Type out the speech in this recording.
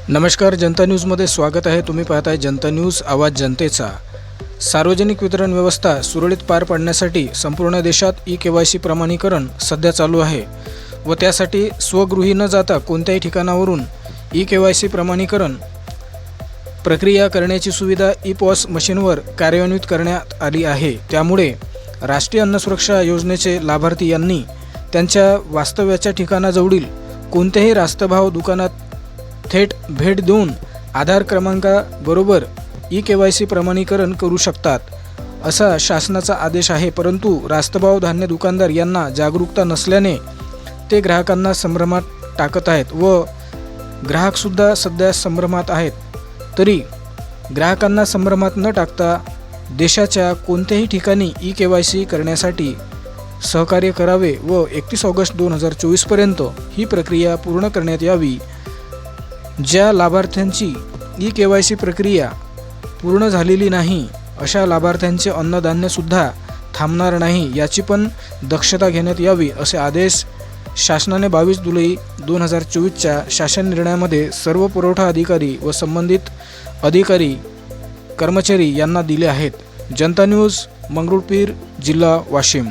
नमस्कार, जनता न्यूजमध्ये स्वागत आहे। तुम्ही पाहताय जनता न्यूज, आवाज जनतेचा। सार्वजनिक वितरण व्यवस्था सुरळीत पार पाडण्यासाठी संपूर्ण देशात ई-केवायसी प्रमाणीकरण सध्या चालू आहे व त्यासाठी स्वगृही न जाता कोणत्याही ठिकाणावरून ई-केवायसी प्रमाणीकरण प्रक्रिया करण्याची सुविधा ई-पॉस मशीनवर कार्यान्वित करण्यात आली आहे। त्यामुळे राष्ट्रीय अन्न सुरक्षा योजनेचे लाभार्थी यांनी त्यांच्या वास्तव्याच्या ठिकाणाजवळील कोणत्याही रास्तभाव दुकानात थेट भेट देऊन आधार क्रमांकाबरोबर ई-केवायसी प्रमाणीकरण करू शकतात, असा शासनाचा आदेश आहे। परंतु रास्तभाव धान्य दुकानदार यांना जागरूकता नसल्याने ते ग्राहकांना संभ्रमात टाकत आहेत व ग्राहकसुद्धा सध्या संभ्रमात आहेत। तरी ग्राहकांना संभ्रमात न टाकता देशाच्या कोणत्याही ठिकाणी ई-केवायसी करण्यासाठी सहकार्य करावे व 31 ऑगस्ट 2024 पर्यंत ही प्रक्रिया पूर्ण करण्यात यावी। ज्या लाभार्थ्यांची ई-केवायसी प्रक्रिया पूर्ण झालेली नाही अशा लाभार्थ्यांचे अन्नधान्यसुद्धा थांबणार नाही याची पण दक्षता घेण्यात यावी, असे आदेश शासनाने 22 जुलै 2024च्या शासन निर्णयामध्ये सर्व पुरवठा अधिकारी व संबंधित अधिकारी कर्मचारी यांना दिले आहेत। जनता न्यूज, मंगरुळपीर, जिल्हा वाशिम।